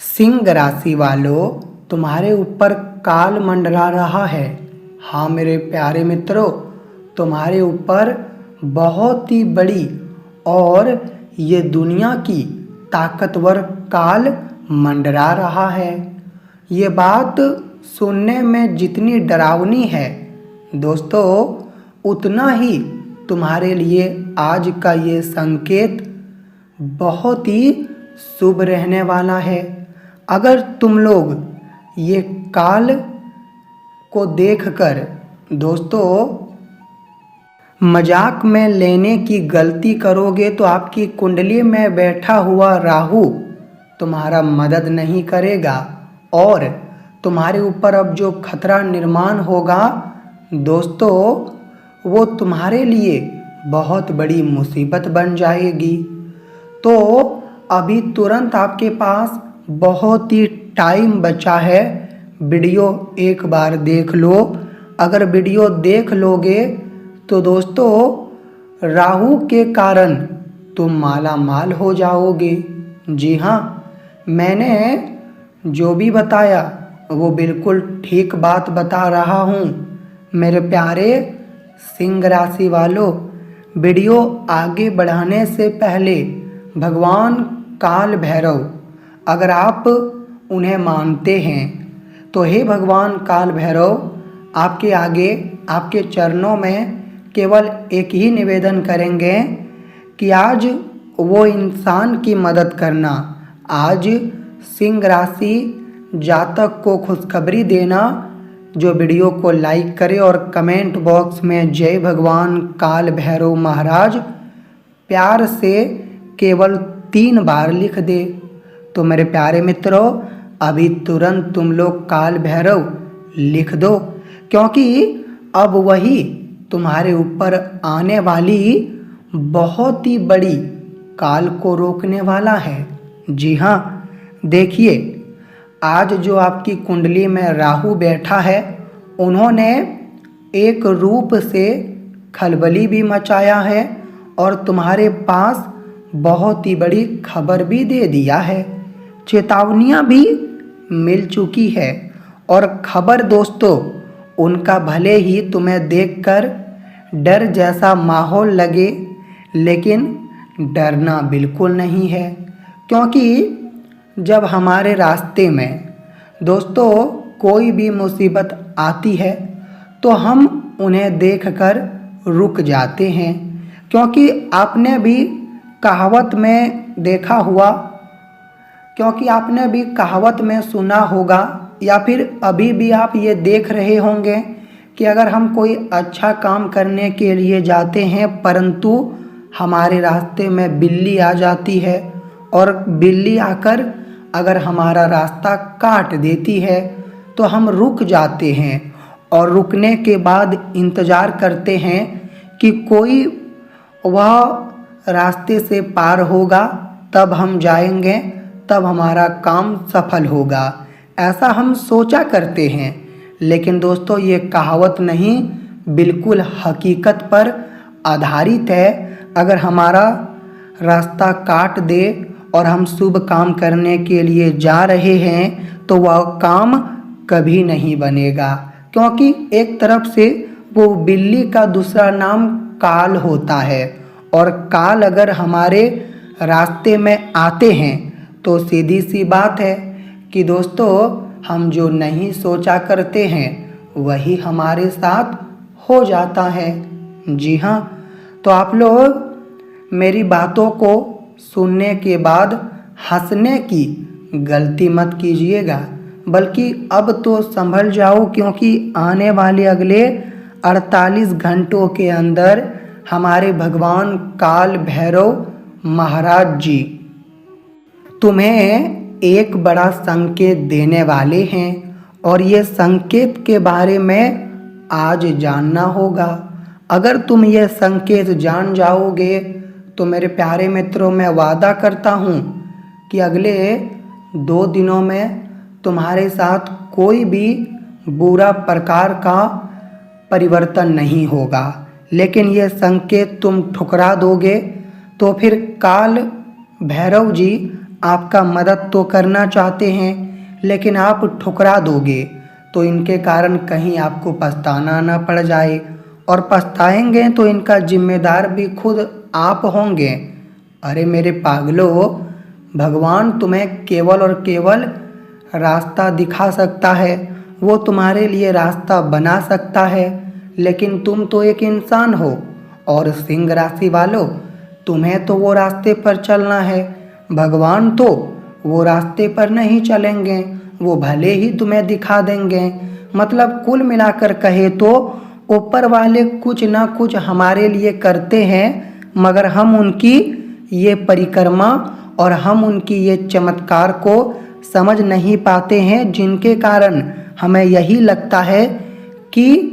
सिंह राशि वालों, तुम्हारे ऊपर काल मंडरा रहा है। हाँ मेरे प्यारे मित्रों, तुम्हारे ऊपर बहुत ही बड़ी और ये दुनिया की ताकतवर काल मंडरा रहा है। ये बात सुनने में जितनी डरावनी है दोस्तों, उतना ही तुम्हारे लिए आज का ये संकेत बहुत ही शुभ रहने वाला है। अगर तुम लोग ये काल को देखकर दोस्तों मजाक में लेने की गलती करोगे तो आपकी कुंडली में बैठा हुआ राहु तुम्हारा मदद नहीं करेगा और तुम्हारे ऊपर अब जो खतरा निर्माण होगा दोस्तों, वो तुम्हारे लिए बहुत बड़ी मुसीबत बन जाएगी। तो अभी तुरंत आपके पास बहुत ही टाइम बचा है। वीडियो एक बार देख लो। अगर वीडियो देख लोगे तो दोस्तों राहु के कारण तुम माला माल हो जाओगे। जी हाँ, मैंने जो भी बताया वो बिल्कुल ठीक बात बता रहा हूँ। मेरे प्यारे सिंह राशि वालों, वीडियो आगे बढ़ाने से पहले भगवान काल भैरव, अगर आप उन्हें मानते हैं तो हे भगवान काल भैरव, आपके आगे आपके चरणों में केवल एक ही निवेदन करेंगे कि आज वो इंसान की मदद करना। आज सिंह राशि जातक को खुशखबरी देना जो वीडियो को लाइक करे और कमेंट बॉक्स में जय भगवान काल भैरव महाराज प्यार से केवल 3 बार लिख दे। तो मेरे प्यारे मित्रों, अभी तुरंत तुम लोग काल भैरव लिख दो, क्योंकि अब वही तुम्हारे ऊपर आने वाली बहुत ही बड़ी काल को रोकने वाला है। जी हाँ, देखिए आज जो आपकी कुंडली में राहु बैठा है, उन्होंने एक रूप से खलबली भी मचाया है और तुम्हारे पास बहुत ही बड़ी खबर भी दे दिया है। चेतावनियाँ भी मिल चुकी है और खबर दोस्तों उनका भले ही तुम्हें देखकर डर जैसा माहौल लगे, लेकिन डरना बिल्कुल नहीं है, क्योंकि जब हमारे रास्ते में दोस्तों कोई भी मुसीबत आती है तो हम उन्हें देखकर रुक जाते हैं। क्योंकि आपने भी कहावत में देखा हुआ, क्योंकि आपने भी कहावत में सुना होगा या फिर अभी भी आप ये देख रहे होंगे कि अगर हम कोई अच्छा काम करने के लिए जाते हैं परंतु हमारे रास्ते में बिल्ली आ जाती है और बिल्ली आकर अगर हमारा रास्ता काट देती है तो हम रुक जाते हैं और रुकने के बाद इंतज़ार करते हैं कि कोई वह रास्ते से पार होगा, तब हम जाएंगे, तब हमारा काम सफल होगा। ऐसा हम सोचा करते हैं, लेकिन दोस्तों ये कहावत नहीं, बिल्कुल हकीकत पर आधारित है। अगर हमारा रास्ता काट दे और हम शुभ काम करने के लिए जा रहे हैं तो वह काम कभी नहीं बनेगा, क्योंकि एक तरफ से वो बिल्ली का दूसरा नाम काल होता है और काल अगर हमारे रास्ते में आते हैं तो सीधी सी बात है कि दोस्तों हम जो नहीं सोचा करते हैं वही हमारे साथ हो जाता है। जी हाँ, तो आप लोग मेरी बातों को सुनने के बाद हंसने की गलती मत कीजिएगा, बल्कि अब तो संभल जाओ, क्योंकि आने वाले अगले 48 घंटों के अंदर हमारे भगवान काल भैरव महाराज जी तुम्हें एक बड़ा संकेत देने वाले हैं और ये संकेत के बारे में आज जानना होगा। अगर तुम ये संकेत जान जाओगे तो मेरे प्यारे मित्रों, मैं वादा करता हूँ कि अगले 2 दिनों में तुम्हारे साथ कोई भी बुरा प्रकार का परिवर्तन नहीं होगा। लेकिन ये संकेत तुम ठुकरा दोगे तो फिर काल भैरव जी आपका मदद तो करना चाहते हैं, लेकिन आप ठुकरा दोगे तो इनके कारण कहीं आपको पछताना ना पड़ जाए, और पछताएंगे तो इनका जिम्मेदार भी खुद आप होंगे। अरे मेरे पागलों, भगवान तुम्हें केवल और केवल रास्ता दिखा सकता है, वो तुम्हारे लिए रास्ता बना सकता है, लेकिन तुम तो एक इंसान हो, और सिंह राशि वालों, तुम्हें तो वो रास्ते पर चलना है। भगवान तो वो रास्ते पर नहीं चलेंगे, वो भले ही तुम्हें दिखा देंगे। मतलब कुल मिलाकर कहे तो ऊपर वाले कुछ ना कुछ हमारे लिए करते हैं, मगर हम उनकी ये परिक्रमा और हम उनकी ये चमत्कार को समझ नहीं पाते हैं, जिनके कारण हमें यही लगता है कि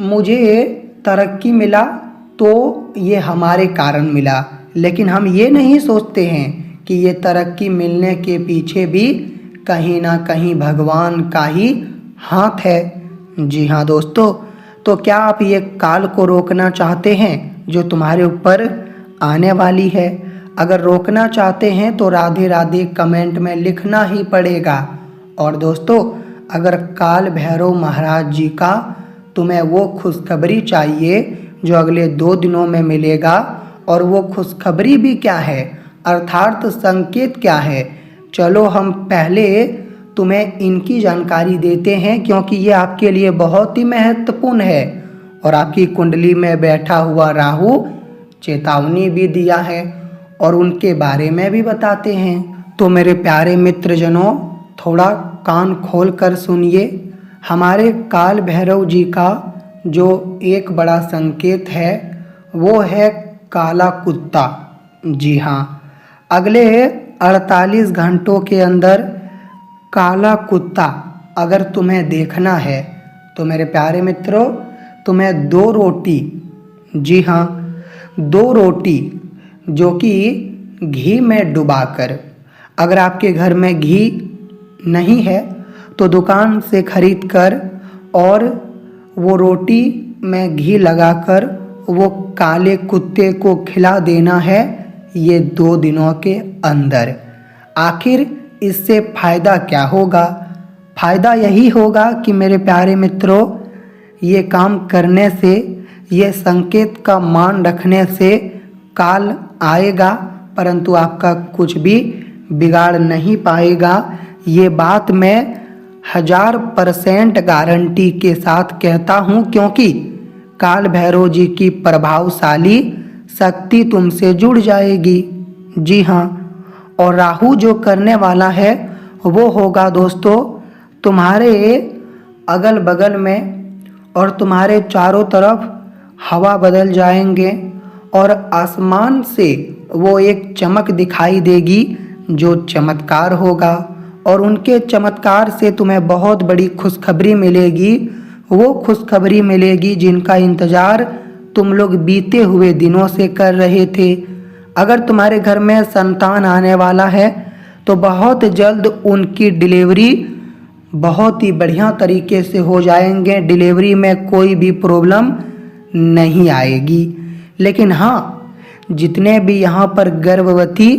मुझे तरक्की मिला तो ये हमारे कारण मिला, लेकिन हम ये नहीं सोचते हैं कि ये तरक्की मिलने के पीछे भी कहीं ना कहीं भगवान का ही हाथ है। जी हाँ दोस्तों, तो क्या आप ये काल को रोकना चाहते हैं जो तुम्हारे ऊपर आने वाली है? अगर रोकना चाहते हैं तो राधे राधे कमेंट में लिखना ही पड़ेगा। और दोस्तों, अगर काल भैरव महाराज जी का तुम्हें वो खुशखबरी चाहिए जो अगले 2 दिनों में मिलेगा, और वो खुशखबरी भी क्या है अर्थात संकेत क्या है, चलो हम पहले तुम्हें इनकी जानकारी देते हैं, क्योंकि ये आपके लिए बहुत ही महत्वपूर्ण है। और आपकी कुंडली में बैठा हुआ राहु चेतावनी भी दिया है, और उनके बारे में भी बताते हैं। तो मेरे प्यारे मित्रजनों, थोड़ा कान खोल कर सुनिए। हमारे काल भैरव जी का जो एक बड़ा संकेत है वो है काला कुत्ता। जी हाँ, अगले 48 घंटों के अंदर काला कुत्ता अगर तुम्हें देखना है तो मेरे प्यारे मित्रों, तुम्हें 2 रोटी, जी हाँ 2 रोटी जो कि घी में डुबाकर, अगर आपके घर में घी नहीं है तो दुकान से खरीद कर और वो रोटी में घी लगाकर वो काले कुत्ते को खिला देना है ये 2 दिनों के अंदर। आखिर इससे फ़ायदा क्या होगा? फ़ायदा यही होगा कि मेरे प्यारे मित्रों, ये काम करने से, ये संकेत का मान रखने से काल आएगा परंतु आपका कुछ भी बिगाड़ नहीं पाएगा। ये बात मैं 1000% गारंटी के साथ कहता हूँ, क्योंकि काल भैरव जी की प्रभावशाली शक्ति तुमसे जुड़ जाएगी। जी हाँ, और राहु जो करने वाला है वो होगा दोस्तों तुम्हारे अगल बगल में, और तुम्हारे चारों तरफ हवा बदल जाएंगे और आसमान से वो एक चमक दिखाई देगी जो चमत्कार होगा, और उनके चमत्कार से तुम्हें बहुत बड़ी खुशखबरी मिलेगी। वो खुशखबरी मिलेगी जिनका इंतज़ार तुम लोग बीते हुए दिनों से कर रहे थे। अगर तुम्हारे घर में संतान आने वाला है तो बहुत जल्द उनकी डिलीवरी बहुत ही बढ़िया तरीके से हो जाएंगे, डिलीवरी में कोई भी प्रॉब्लम नहीं आएगी। लेकिन हाँ, जितने भी यहाँ पर गर्भवती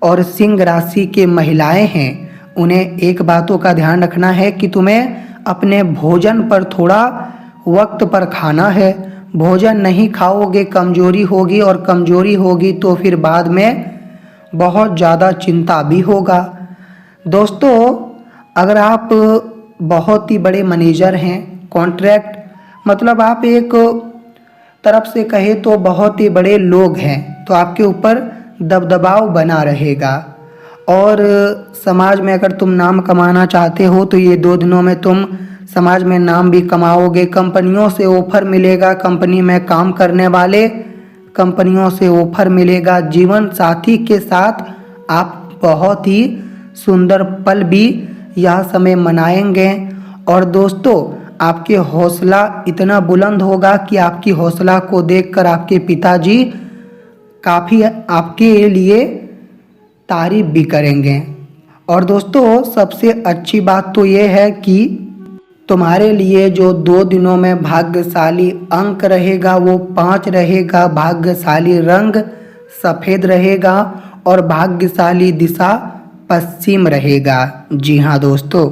और सिंह राशि के महिलाएं हैं उन्हें एक बातों का ध्यान रखना है कि तुम्हें अपने भोजन पर थोड़ा वक्त पर खाना है। भोजन नहीं खाओगे कमजोरी होगी, और कमजोरी होगी तो फिर बाद में बहुत ज़्यादा चिंता भी होगा। दोस्तों, अगर आप बहुत ही बड़े मैनेजर हैं, कॉन्ट्रैक्ट मतलब आप एक तरफ से कहे तो बहुत ही बड़े लोग हैं, तो आपके ऊपर दबदबाव बना रहेगा। और समाज में अगर तुम नाम कमाना चाहते हो तो ये 2 दिनों में तुम समाज में नाम भी कमाओगे। कंपनियों से ऑफर मिलेगा, कंपनी में काम करने वाले कंपनियों से ऑफर मिलेगा। जीवन साथी के साथ आप बहुत ही सुंदर पल भी यह समय मनाएंगे। और दोस्तों, आपके हौसला इतना बुलंद होगा कि आपकी हौसला को देखकर आपके पिताजी काफ़ी आपके लिए तारीफ भी करेंगे। और दोस्तों, सबसे अच्छी बात तो ये है कि तुम्हारे लिए जो 2 दिनों में भाग्यशाली अंक रहेगा वो 5 रहेगा। भाग्यशाली रंग सफ़ेद रहेगा और भाग्यशाली दिशा पश्चिम रहेगा। जी हाँ दोस्तों,